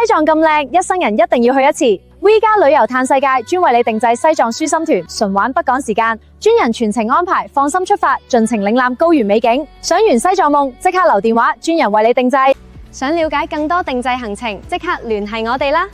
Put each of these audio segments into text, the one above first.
藏咁靚，一生人一定要去一次。V 加旅遊嘆世界專為你定製西藏舒心團，純玩不趕時間，專人全程安排，放心出發，盡情領覽高原美景。想圓西藏夢，即刻留電話，專人為你定製。想了解更多定製行程，即刻聯繫我哋啦。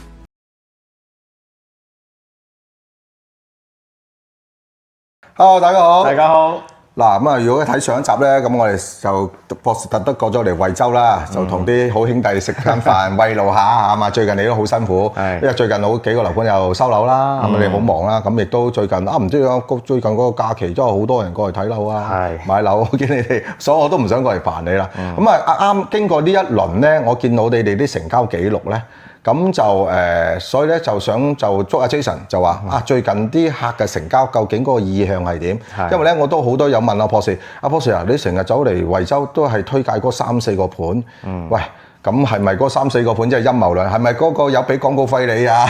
Hello， 大家好。大家好。嗱咁啊，如果睇上一集咧，咁我哋就博士特登過咗嚟惠州啦，就同啲好兄弟食餐飯，慰勞下啊嘛。最近你都好辛苦，因為最近好幾個樓盤又收樓啦，咁你好忙啦。咁亦都最近唔知最近嗰個假期真係好多人過嚟睇樓啊，買樓。我見你哋，所以我都唔想過嚟煩你啦。咁啊啱經過呢一輪咧，我見到你哋啲成交記錄咧。咁就所以咧就想就捉阿 Jason 就話最近啲客嘅成交究竟嗰個意向係點？因為咧我都好多有問阿博士，博士你成日走嚟惠州都係推介嗰3-4個盤，喂。咁係咪嗰3-4個盤即係陰謀論？係咪嗰個有俾廣告費你啊？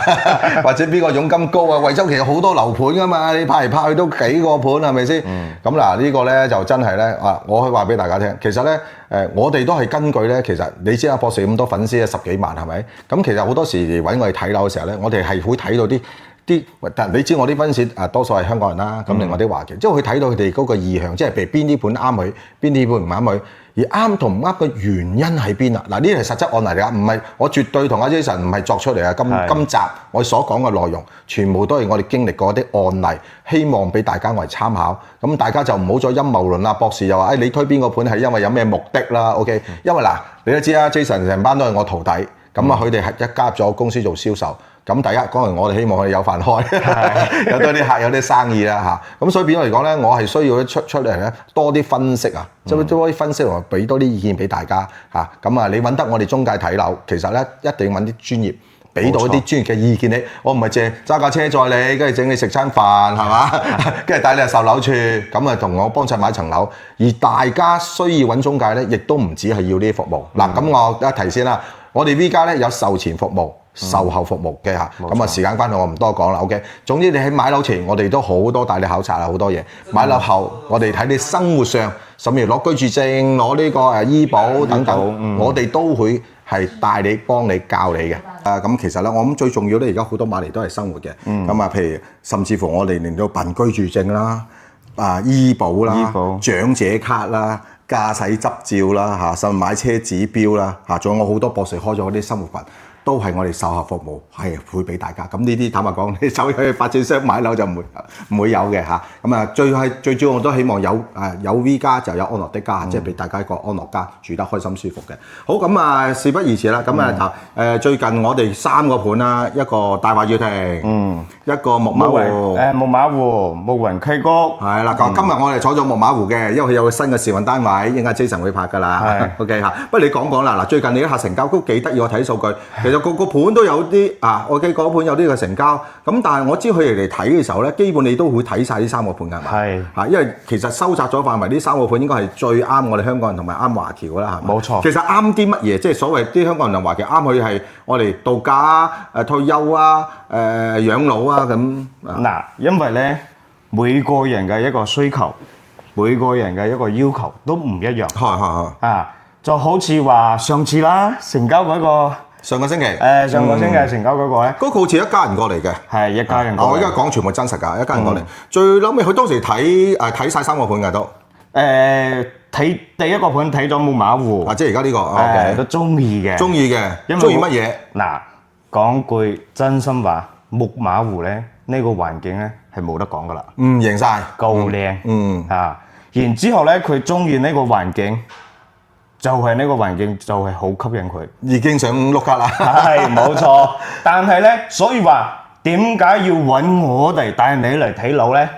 或者邊個佣金高啊？惠州其實好多樓盤噶嘛，你派嚟派去都幾個盤係咪先？咁嗱呢個咧就真係咧我可以話俾大家聽，其實咧我哋都係根據咧，其實你知阿博士咁多粉絲10幾萬係咪？咁其實好多時揾我哋睇樓嘅時候咧，我哋係會睇到但你知我啲粉絲多數係香港人啦，咁另外啲華僑，即係佢睇到佢哋嗰個意向，即係譬如邊啲盤啱佢，邊啲盤唔啱佢。而啱同唔啱嘅原因喺邊啊？嗱，呢啲係實質案例嚟㗎，唔係我絕對同阿 Jason 唔係作出嚟啊！今集我所講嘅內容，全部都係我哋經歷過啲案例，希望俾大家為參考。咁大家就唔好再陰謀論啦。博士又話：你推邊個盤係因為有咩目的啦 ？OK，因為嗱，你都知啦 ，Jason 成班都係我徒弟，咁啊佢哋係一加入咗公司做銷售。咁第一，當然我哋希望佢哋有飯開，有多啲客，有啲生意啦嚇。咁所以變咗嚟講咧，我係需要出嚟咧多啲分析啊，即係多啲分析同埋俾多啲意見俾大家嚇。咁啊，你揾得我哋中介睇樓，其實咧一定要揾啲專業，俾到啲專業嘅意見你。我唔係淨係揸架車載你，跟住整你食餐飯係嘛，跟住帶你去售樓處，咁啊同我幫襯買層樓。而大家需要揾中介咧，亦都唔止係要呢啲服務。嗱，咁我一提先啦，我哋 V 家咧有售前服務。售後服務嘅嚇，咁事間關係我唔多講啦。OK，總之你喺買樓前，我哋都好多帶你考察啦，好多嘢。買樓後，我哋睇你生活上，甚至攞居住證、攞呢個醫保等等，我哋都會係帶你、幫你、教你嘅。咁其實咧，我諗最重要咧，而家好多買嚟都係生活嘅。咁譬如甚至乎我哋令到辦居住證啦、醫保啦、長者卡啦、駕駛執照啦嚇，甚至買車指標啦嚇，仲有我好多博士開咗嗰啲生活群。都係我哋售後服務係會俾大家，咁呢啲坦白講，你走去發展商買樓就唔會有嘅嚇。咁啊，最主要我都希望有 V 家就有安樂的家，即係俾大家一個安樂家住得開心舒服嘅。好，咁啊，事不宜遲啦，咁啊最近我哋3個盤啦，一個大華耀庭，一個木馬湖，木馬湖慕雲溪谷，係啦。今日我哋坐咗木馬湖嘅，因為佢有個新嘅試運單位，應該 Jason 會拍㗎啦。OK 嚇，不過你講啦，嗱，最近你啲客成交都幾得意，我睇數據。其實個盤都有啲我記嗰盤有啲嘅成交，咁但係我知佢哋嚟睇嘅時候咧，基本你都會睇晒呢3個盤㗎，係咪？係因為其實收窄咗範圍，呢3個盤應該係最啱我哋香港人同埋啱華僑㗎啦，係咪？冇錯。其實啱啲乜嘢？即係所謂啲香港人同華僑啱佢係我哋度假啊、退休啊、養老啊咁。嗱，因為咧每個人嘅一個需求，每個人嘅一個要求都唔一樣。係就好似話上次啦，成交嗰個。上個星期，上個星期成交嗰個咧，嗰個好似一家人過嚟嘅，係一家人過嚟。我而家講全部真實㗎，一家人過嚟。最嬲尾佢當時睇晒3個盤㗎都。睇第一個盤睇咗木馬湖，即係而家呢個，都中意嘅。中意嘅，中意乜嘢？嗱，講句真心話，木馬湖咧呢個環境咧係冇得講㗎啦。贏晒，夠靚。然之後咧，佢中意呢個環境。就係呢個環境就係好吸引佢，已經想碌卡啦。係冇錯，但係咧，所以話點解要揾我哋帶你嚟睇樓咧？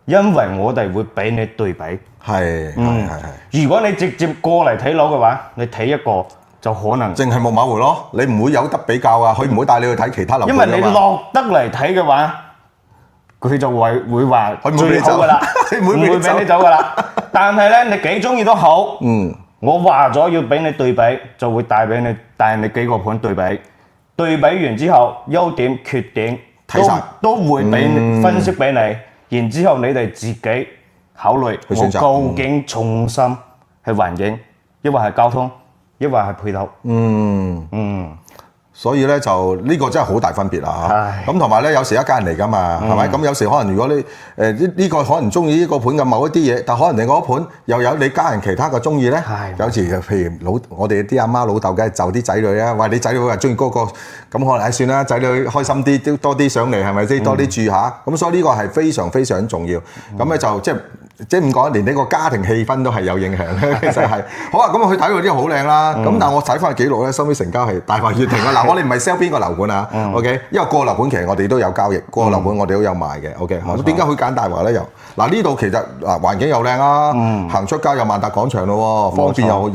因為我哋會俾你對比。係。如果你直接過嚟睇樓嘅話，你睇一個就可能淨係木馬湖咯，你唔會有得比較啊！佢唔會帶你去睇其他樓盤㗎嘛。因為你落得嚟睇嘅話，佢就會話最好㗎啦，唔會俾你走㗎啦。但係咧，你幾中意都好。我話咗要俾你對比，就會帶你幾個盤對比，對比完之後優點缺點都會俾你分析俾你，然之後你哋自己考慮我究竟重心係環境，抑或係交通，抑或係配套。所以咧就呢個真係好大分別啦嚇。咁同埋咧有時一家人嚟㗎嘛，係咪？咁有時可能如果你呢個可能中意呢個盤嘅某一啲嘢，但可能另外一盤又有你家人其他嘅中意咧。有時譬如我哋啲阿媽老豆梗係就啲仔女啊，喂你仔女又中意嗰個，咁可能算啦，仔女開心啲，多啲上嚟係咪先？多啲住下，咁所以呢個係非常非常重要。咁咧就即係唔講，連呢個家庭氣氛都係有影響嘅，其實係。好啊，咁去睇嗰啲好靚啦。咁但係我睇翻記錄咧，收尾成交係大華悅庭啊。嗱，我哋唔係 sell 邊個樓盤啊，OK？因為個樓盤其實我哋都有交易，個樓盤我哋都有賣嘅，OK？咁點解會揀大華咧？又嗱呢度其實環境又靚啦，行出街有萬達廣場咯，方便又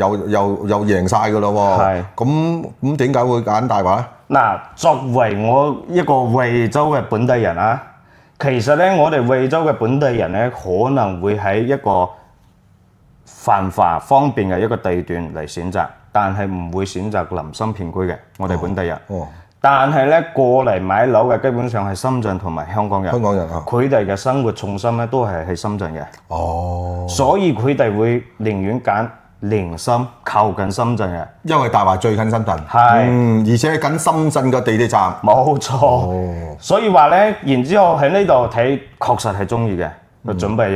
贏晒㗎咯喎。咁點解會揀大華咧？嗱，作為我一個惠州嘅本地人啊。其實咧，我哋惠州嘅本地人咧，可能會喺一個繁華方便嘅一個地段嚟選擇，但係唔會選擇臨深片區嘅。我哋本地人，但係咧過嚟買樓嘅基本上係深圳同埋香港人。香港人啊，佢哋嘅生活重心咧都係喺深圳嘅。所以佢哋會寧願揀連深靠近深圳嘅，因為大華最近深圳，而且緊深圳嘅地鐵站，冇錯。所以話咧，然之後喺呢度睇，確實係中意嘅，佢準備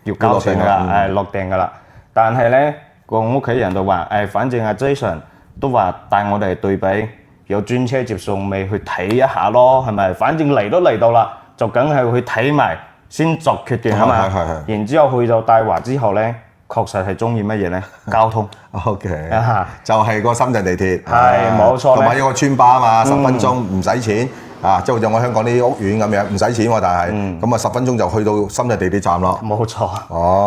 要交錢啦，落訂噶啦。但係咧，個屋企人就話，反正阿 Jason 都話帶我哋對比，有專車接送，咪去睇一下咯，係咪？反正嚟都嚟到啦，就梗係去睇埋先作決定係嘛。然之後去到大華之後咧。確實係中意乜嘢咧？交通 ，OK，就係個深圳地鐵，係冇錯。同埋一個村巴啊嘛，10分鐘唔使錢啊，即係好似我香港啲屋苑咁樣，唔使錢喎，但係咁啊10分鐘就去到深圳地鐵站咯。冇錯。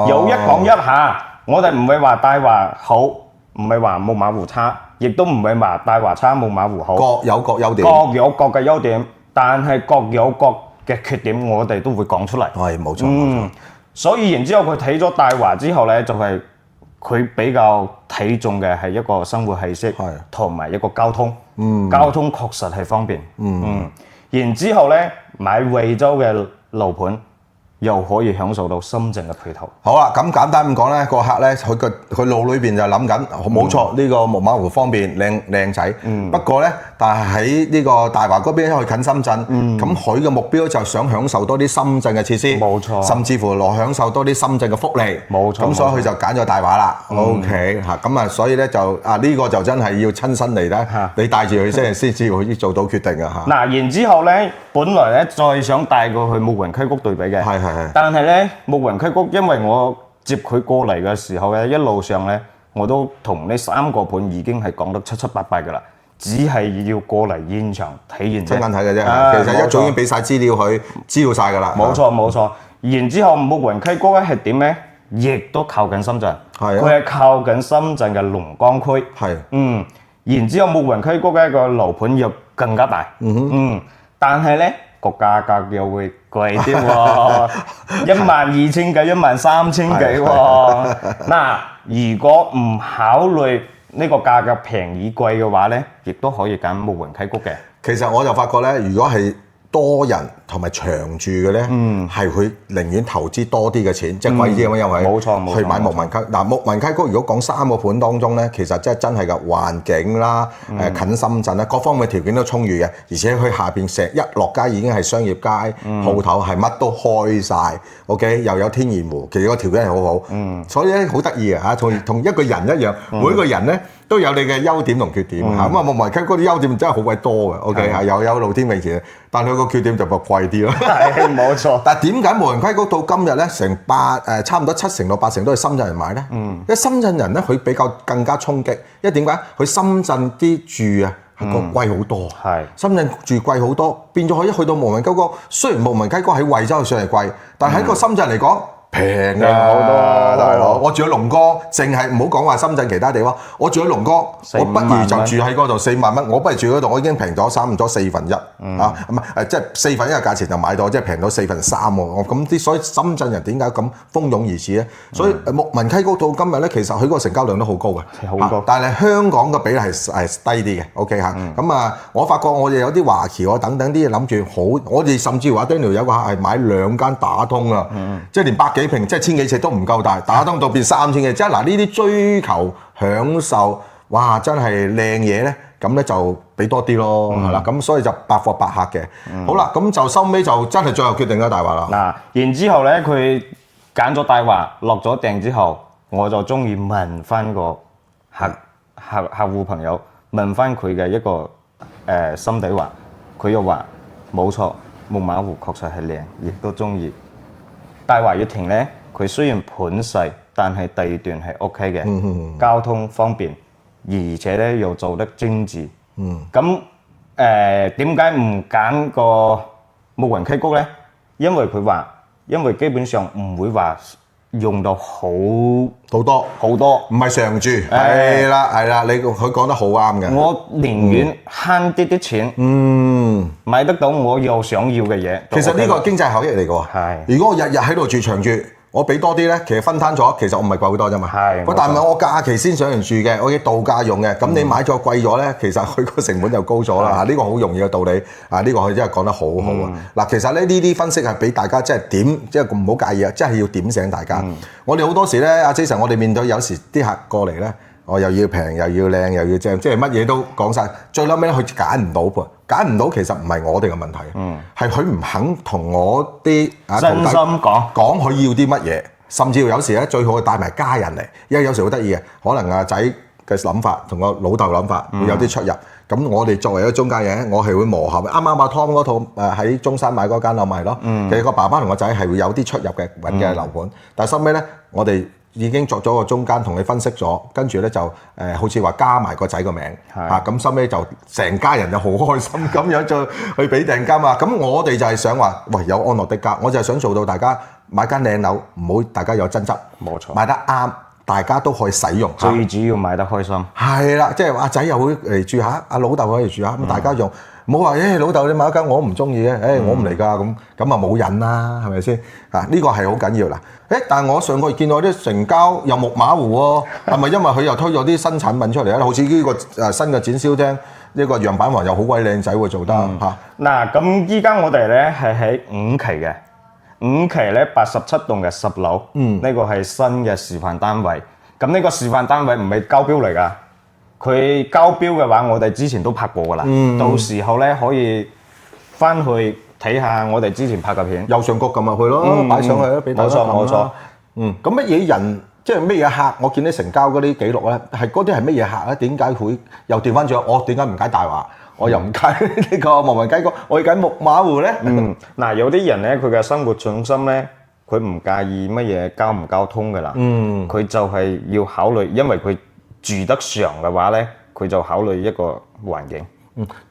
有一講一下，我哋唔會話大華好，唔係話冇馬湖差，亦都唔係話大華差冇馬湖好。各有各優點。各有各嘅優點，但係各有各嘅缺點，我哋都會講出嚟。係冇錯。所以然之後佢睇咗大華之後咧，就係佢比較睇重嘅係一個生活氣息，同埋一個交通。交通確實係方便。然之後咧買惠州嘅樓盤，又可以享受到深圳嘅配套。好啦，咁簡單咁講咧，個客咧佢腦裏邊就諗緊，冇錯呢個木馬湖方便靚仔。不過咧，但係喺呢個大華嗰邊因為近深圳，咁佢嘅目標就想享受多啲深圳嘅設施，冇錯，甚至乎落享受多啲深圳嘅福利，冇錯。咁所以佢就揀咗大華啦。OK 嚇，咁啊，所以咧就呢個就真係要親身嚟咧，你帶住佢先至可以做到決定啊嚇。嗱，然之後咧，本來咧再想帶過去慕雲溪谷對比嘅，但係咧，慕雲溪谷，因為我接佢過嚟嘅時候咧，一路上咧，我都同呢3個盤已經係講得七七八八㗎啦，只係要過嚟現場體驗啫，親眼睇嘅啫。其實一早已經俾晒資料佢，知道晒㗎啦。冇錯冇錯。然之後慕雲溪谷咧係點咧？亦都靠近深圳，佢係靠近深圳嘅龍崗區。然之後慕雲溪谷嘅一個樓盤又更加大。但係咧。個價格又會貴啲喎，12,000幾、13,000幾喎。嗱，如果唔考慮呢個價格平與貴嘅話咧，亦都可以揀慕雲溪谷嘅。其實我就發覺咧，如果係多人同埋長住嘅咧，係佢寧願投資多啲嘅錢，即係貴啲咁樣，因為冇錯去買慕雲溪。嗱，慕雲溪谷如果講3個盤當中咧，其實真係嘅環境啦，近深圳啦，各方面條件都充裕嘅，而且佢下邊成一落街已經係商業街，鋪頭係乜都開晒 OK 又有天然湖，其實個條件係好好，所以咧好得意啊嚇，同一個人一樣，每一個人咧都有你嘅優點同缺點嚇。咁啊，慕雲溪谷啲優點真係好鬼多嘅 ，OK 係又有露天泳池，但係佢個缺點就貴啲咯。係冇錯。但係點解慕雲溪谷到今日咧，差唔多7成到8成都係深圳人買咧？因為深圳人咧佢比較更加衝擊，因為點解？佢深圳啲住啊係個貴好多，深圳住貴好多，變咗可以去到慕雲溪谷。雖然慕雲溪谷喺惠州上嚟貴，但係喺個深圳嚟講，平好多啊，大佬！我住喺龍崗，淨係唔好講話深圳其他地方，我住喺龍崗，我不如就住喺嗰度4萬蚊，我不如住嗰度，我已經平咗差唔多1/4啊，唔係即係1/4嘅價錢就買到，即係平到3/4喎。咁啲所以深圳人點解咁蜂擁而至咧？所以慕雲溪谷到今日咧，其實佢嗰個成交量都好高嘅，好高。但係香港嘅比例係低啲嘅 ，OK 嚇。咁啊，我發覺我哋有啲華僑啊等等啲嘢諗住好，我哋甚至話 Daniel 有個客係買2間打通啊，即係連100幾平，即係1000幾尺都唔夠大，打通到變3000幾。即係嗱，呢啲追求享受哇真係靚嘢咧，咁咧就俾多啲咯，係啦，咁所以就百貨百客嘅。好啦，咁就收尾就真係最後決定咗大華啦。嗱，然之後咧佢揀咗大華，落咗訂之後，我就中意問翻個客戶朋友，問翻佢嘅一個心底話，佢又話冇錯，木馬湖確實係靚，亦都中意。大華悅庭咧，佢雖然盤細，但係地段係 OK 嘅，交通方便，而且咧又做得精緻。咁點解唔揀個慕雲溪谷咧？因為基本上唔會話用到好多，唔係常住。係啦，佢講得好啱嘅。我寧願慳啲錢，買得到我又想要嘅嘢。其實呢個係經濟效益嚟嘅喎。係。如果我日日喺度住長住，我俾多啲咧，其實分攤咗，其實我唔係貴好多啫嘛。係。但係我假期先上嚟住嘅，我要度假用嘅，咁你買咗貴咗咧，其實佢個成本就高咗啦。呢個好容易嘅道理。呢個佢真係講得好好啊。嗱，其實咧呢啲分析係俾大家即係唔好介意啊，即係要點醒大家。我哋好多時咧，阿 Jason，我哋面對有時啲客過嚟咧，我又要平又要靚又要正，即係乜嘢都講晒。最撚尾咧，佢揀唔到噃，揀唔到其實唔係我哋嘅問題，係佢唔肯同我啲真心講佢要啲乜嘢，甚至有時咧最好係帶埋家人嚟，因為有時好得意嘅，可能阿仔嘅諗法同個老豆諗法會有啲出入。咁我哋作為一個中間人，我係會磨合。啱啱阿 Tom 嗰套喺中山買嗰間樓咪咯，其實個爸爸同個仔係會有啲出入嘅揾嘅樓盤，但係收尾咧，我哋已經作咗個中間同你分析咗，跟住咧就好似話加埋個仔個名嚇，咁收尾就成家人就好開心咁樣就去俾訂金啊！咁我哋就係想話，喂，有安樂的家，我就係想做到大家買間靚樓，唔好大家有爭執，冇錯，買得啱。大家都可以使用，最主要買得開心。係啦，即係阿仔又會嚟住下，阿老豆可以嚟住下，咁大家用。唔好話老豆你買一間我唔中意嘅，我唔嚟㗎咁啊冇癮啦，係咪先？呢個係好緊要啦。但係我上個月見到啲成交又木馬湖喎，係咪因為佢又推咗啲新產品出嚟咧？好似呢個新嘅展銷廳，呢個樣板房又好鬼靚仔喎，做得嚇。嗱，咁依家我哋咧係喺5期嘅。5期咧87棟嘅10樓，呢個係新嘅示範單位。咁呢個示範單位唔係交標嚟㗎，佢交標嘅話，我哋之前都拍過㗎啦。到時候咧可以翻去睇下我哋之前拍嘅片。右上角撳入去咯，擺上去咯，俾大家撳啦。冇錯。咁乜嘢人，即係乜嘢客？我見你成交嗰啲記錄咧，係嗰啲係乜嘢客咧？點解會又調翻轉？我點解唔解大華？我又唔揀呢個慕雲溪谷，我要揀木馬湖咧。嗱，有啲人咧，佢嘅生活重心咧，佢唔介意乜嘢交唔交通㗎啦。佢就係要考慮，因為佢住得上嘅話咧，佢就考慮一個環境。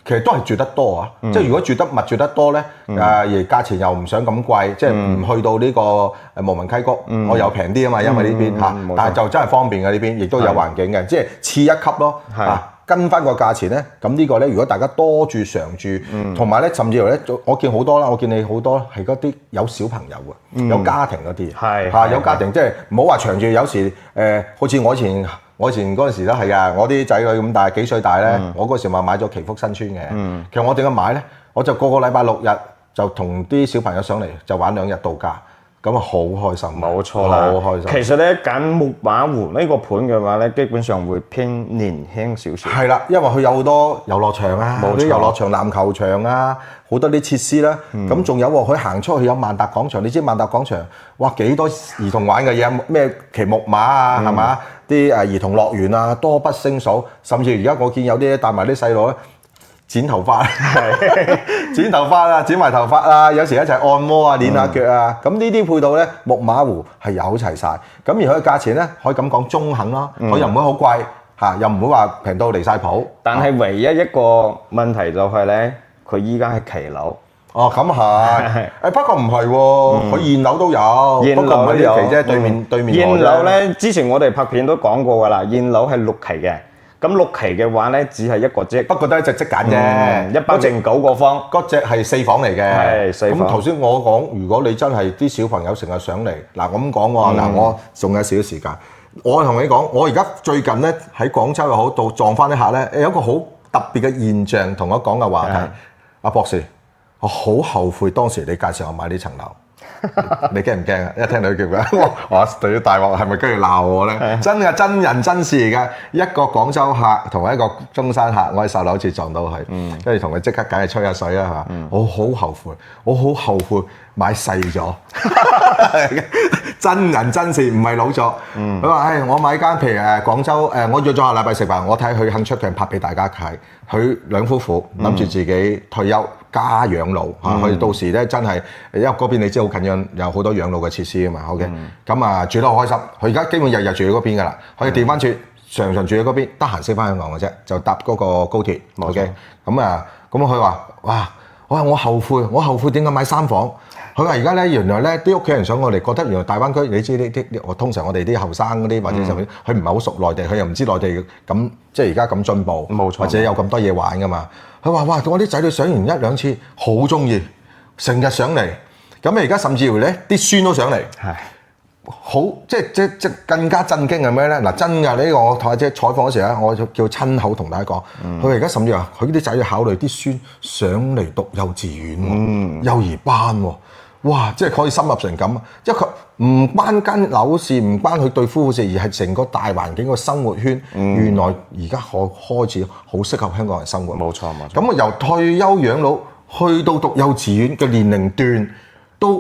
其實都係住得多啊，即係如果住得密住得多咧，而價錢又唔想咁貴，即係唔去到呢個慕雲溪谷，我又平啲啊嘛，因為呢邊嚇，但係就真係方便嘅呢邊，亦都有環境嘅，即係次一級咯嚇。跟翻個價錢咧，咁呢個咧，如果大家多住常住，同埋咧，甚至乎咧，我見好多啦，我見你好多係嗰啲有小朋友嘅，有家庭嗰啲，係有家庭，即係唔好話長住，有時好似我以前嗰陣時都係㗎，我啲仔女咁大幾歲大咧，我嗰時咪買咗祈福新村嘅，其實我點解買咧？我就個禮拜6日就同啲小朋友上嚟就玩2日度假。咁啊，好開心，冇錯啦，好開心。其實咧，揀木馬湖呢個盤嘅話咧，基本上會偏年輕少少。係啦，因為佢有好多遊樂場啊，啲遊樂場、籃球場啊，好多啲設施啦。咁仲有喎，佢行出去有萬達廣場，你知萬達廣場，哇幾多兒童玩嘅嘢，咩騎木馬啊，係嘛？啲兒童樂園啊，多不勝數。甚至而家我見有啲帶埋啲細路咧。剪頭髮，剪頭髮啊，剪埋頭髮啊，有時一齊按摩啊，練下腳啊，咁呢啲配套咧，木馬湖係有齊晒。咁而佢嘅價錢咧，可以咁講中肯啦，佢又唔會好貴嚇，又唔會話平到離晒譜。但係唯一一個問題就係咧，佢依家係騎樓。哦，咁係，不過唔係喎，佢現樓都有，不過唔係呢期啫，對面現樓咧，之前我哋拍片都講過㗎啦，現樓係6期嘅。咁6期嘅話咧，只係一個積，不過都係一隻積揀啫。109個方，嗰隻係4房嚟嘅。係4房。咁頭先我講，如果你真係啲小朋友成日上嚟，嗱咁講喎，嗱我仲有少少時間，我同你講，我而家最近咧喺廣州又好，到撞翻啲客咧，有一個好特別嘅現象同我講嘅話題。阿博士，我好後悔當時你介紹我買呢層樓。你驚唔驚啊？一聽到佢叫佢，哇！對於大鑊係咪跟住鬧我咧？真嘅真人真事嚟嘅，一個廣州客同一個中山客，我喺售樓處撞到佢，跟住同佢即刻梗係吹下水啦，係嘛？我好後悔，我好後悔買細咗。真人真事，唔係老作。佢話：我買間譬如廣州我約咗下禮拜食飯，我睇佢肯出鏡拍俾大家睇。佢兩夫婦諗住自己退休加養老嚇，佢到時咧真係，因為嗰邊你知好近樣，有好多養老嘅設施啊嘛。OK，咁啊住得好開心。佢而家基本日日住喺嗰邊㗎啦。佢調翻轉，常常住喺嗰邊，得閒先翻香港嘅啫，就搭嗰個高鐵。OK，咁佢話：哇！我後悔點解買3房？佢話而家咧，原來咧啲屋企人想我哋覺得原來大灣區，你知呢啲通常我哋啲後生嗰啲或者就佢唔係好熟內地，佢又唔知內地咁即係而家咁進步，冇錯，或者有咁多嘢玩噶嘛。佢話：哇！我啲仔女上完1、2次，好中意，成日上嚟。咁而家甚至乎咧啲孫都上嚟，係好即更加震驚係咩咧？嗱，真㗎，呢個我同阿姐採訪嗰時咧，我就叫親口同大家講，佢而家甚至話佢啲仔女考慮啲孫上嚟讀幼稚園、幼兒班喎。哇！即係可以深入成咁，因為佢唔關間樓事，唔關佢對夫婦事，而係成個大環境個生活圈。原來而家開始好適合香港人生活。冇錯。咁由退休養老去到讀幼稚園嘅年齡段，都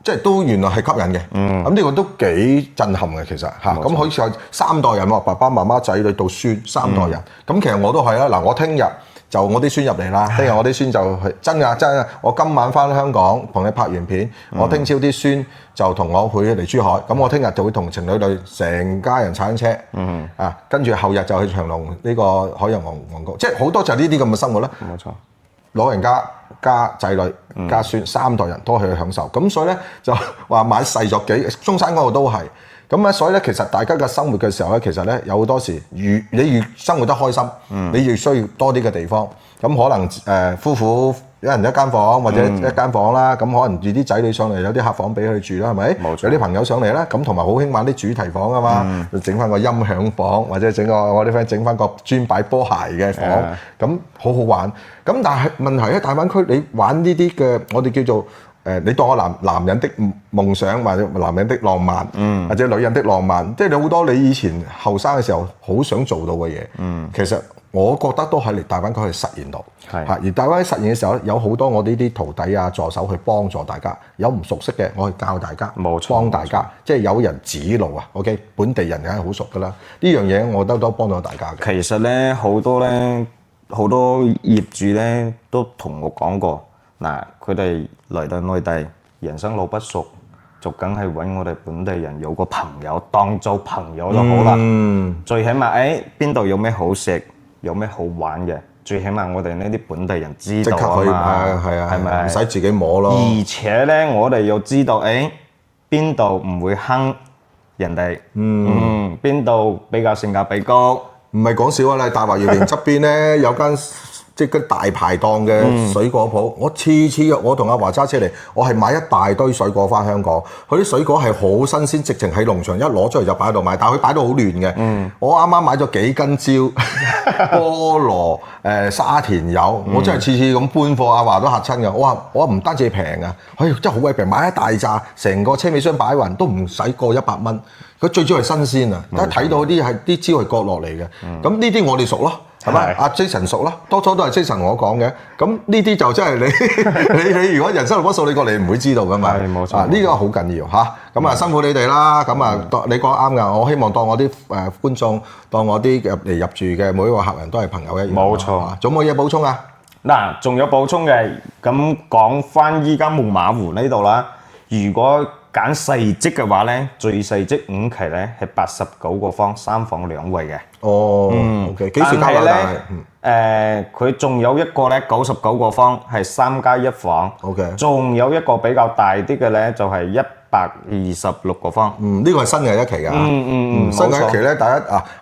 即係都原來係吸引嘅。咁呢個都幾震撼嘅其實嚇。咁好似有3代人喎，爸爸媽媽仔女到孫3代人。咁其實我都係啦。嗱，我聽日就我啲孫入嚟啦，聽日我啲孫就係真㗎，我今晚翻香港同你拍完片，我聽朝啲孫就同我去嚟珠海，咁我聽日就會同情侶隊成家人踩單車，跟住後日就去長隆呢個海洋王國，即係好多就係呢啲咁嘅生活啦。冇錯，老人家加仔女加孫3代人都去享受，咁所以咧就話買細咗幾，中山嗰度都係。咁咧，所以咧，其實大家嘅生活嘅時候咧，其實咧有好多時，你越生活得開心，你越需要多啲嘅地方。咁可能夫婦一人一間房或者一間房啦，咁可能住啲仔女上嚟，有啲客房俾佢住啦，係咪？冇錯。有啲朋友上嚟啦，咁同埋好興玩啲主題房啊嘛，整翻個音響房，或者整個我啲 friend 整翻個專擺波鞋嘅房，咁好好玩。咁但係問題咧，大灣區你玩呢啲嘅，我哋叫做你當我男人的夢想，或者男人的浪漫，或者女人的浪漫，即係你好多你以前後生嘅時候好想做到嘅嘢，其實我覺得都喺嚟大灣區去實現到。而大灣區實現嘅時候咧，有好多我呢啲徒弟啊助手去幫助大家，有唔熟悉嘅我去教大家，幫大家，即係有人指路啊。OK， 本地人梗係好熟㗎啦，呢樣嘢我覺得都幫到大家嘅。其實咧好多業主咧都同我講過。嗱，佢哋嚟到內地，人生路不熟，就梗係揾我哋本地人有個朋友當做朋友就好啦。最起碼邊度有咩好食，有咩好玩嘅，最起碼我哋呢啲本地人知道啊嘛，係咪？唔使自己摸咯。而且咧，我哋又知道邊度唔會坑人哋，邊度比較性價比高。唔係講笑啊！你大華園側邊咧有間。即係大排檔嘅水果鋪，我次我同阿華揸車嚟，我係買一大堆水果翻香港。佢啲水果係好新鮮，直情喺農場一攞出嚟就擺喺度賣，但係佢擺到好亂嘅。我啱啱買咗幾斤蕉、菠蘿、沙田柚，我真係次咁搬貨，阿華都嚇親㗎。我話唔單止平啊，真係好鬼平，買一大扎，成個車尾箱擺勻都唔使過100蚊。佢最主要係新鮮啊！一睇到啲係啲蕉係割落嚟嘅，咁呢啲我哋熟咯。係咪？阿 Jason 熟啦，多數都係 Jason 我講嘅。咁呢啲就真係你如果人生路不熟，你過嚟唔會知道噶嘛。係冇錯。呢個好緊要嚇。咁啊辛苦你哋啦。咁啊，你講啱㗎。我希望當我啲觀眾，當我啲入住嘅每一個客人都係朋友一樣。冇錯。仲冇嘢補充啊？嗱，仲有補充嘅。咁講翻依家夢馬湖呢度啦。如果揀細積嘅話咧，最細積5期咧係89個方，3房2衛嘅。OK， 幾時交啊？佢仲有一個咧99個方，係3+1房。OK，仲有一個比較大啲嘅咧，就係126個方。呢個係新嘅一期㗎。新嘅一期咧，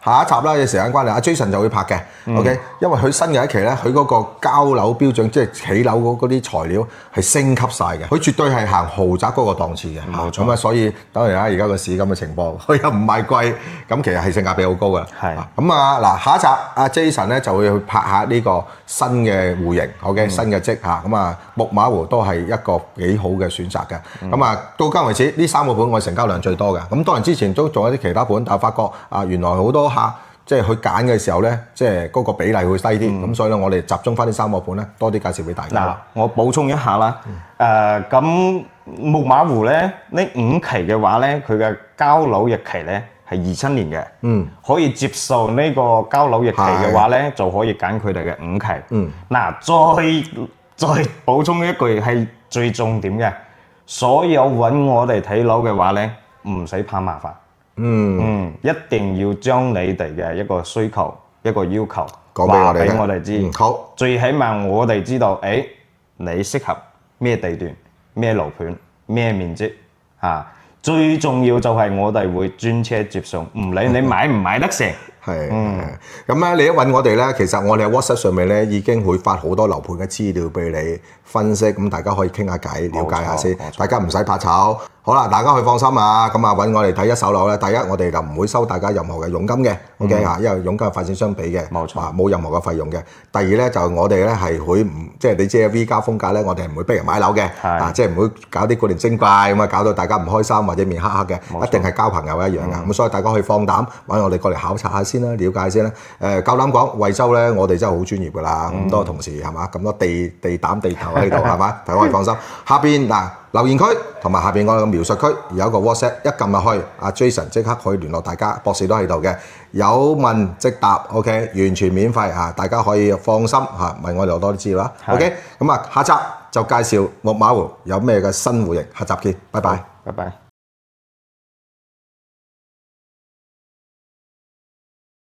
下一集啦，有時間關係，阿 Jason 就會拍嘅。OK， 因為佢新嘅一期咧，佢嗰個交樓標準，即係起樓嗰啲材料係升級晒嘅，佢絕對係行豪宅嗰個檔次嘅。冇錯。咁啊，所以當然啦，而家個市咁嘅情況，佢又唔賣貴，咁其實係性價比好高㗎。係。咁啊，嗱，下一集阿 Jason 咧就會去拍下呢個新嘅戶型 ，OK， 新嘅積嚇。咁啊，木馬湖都係一個幾好嘅選擇嘅。咁啊，到今為止呢3個盤我成交量最多嘅。咁當然之前都仲有啲其他盤，但係發覺原來好多客即係去揀嘅時候咧，即係嗰個比例會低啲。咁所以咧，我哋集中翻呢3個盤咧，多啲介紹俾大家。嗱，我補充一下啦。咁木馬湖咧，呢5期嘅話咧，佢嘅交樓日期咧係27年嘅。可以接受呢個交樓日期嘅話咧，就可以揀佢哋嘅5期。嗱，再補充一句係最重點嘅。所有揾我哋睇樓嘅話咧，唔使怕麻煩。一定要將你哋嘅一個需求、一個要求話俾我哋知。好，最起碼我哋知道，你適合咩地段、咩樓盤、咩面積嚇。最重要就係我哋會專車接送，唔理你買唔買得成。係，咁咧你一揾我哋咧，其實我哋喺 WhatsApp 上面咧已經會發好多樓盤嘅資料俾你分析，咁大家可以傾下偈，了解下先，大家唔使怕醜。好啦，大家可以放心啊，咁啊揾我哋睇一手樓咧，第一我哋就唔會收大家任何嘅佣金嘅 ，OK 嚇，因為佣金係發展商俾嘅，冇錯，冇任何嘅費用嘅。第二咧就我哋咧係會唔即係你知 V 加風格咧，我哋係唔會逼人買樓嘅，即係唔會搞啲古靈精怪咁啊，搞到大家唔開心或者面黑黑嘅，一定係交朋友一樣嘅。咁所以大家可以放膽揾我哋過嚟考察下先啦，了解先啦。夠膽講惠州咧，我哋真係好專業㗎啦，咁多同事係嘛，咁多地膽地頭喺度係嘛，大家可以放心。下邊嗱。留言區同埋下邊我嘅描述區有一個 WhatsApp， 一撳入去，阿 Jason 即刻可以聯絡大家，博士都喺度嘅，有問即答 ，OK， 完全免費嚇，大家可以放心嚇，問我哋多啲資料啦 ，OK， 咁啊下集就介紹木馬湖有咩嘅新戶型，下集見，拜拜，拜拜。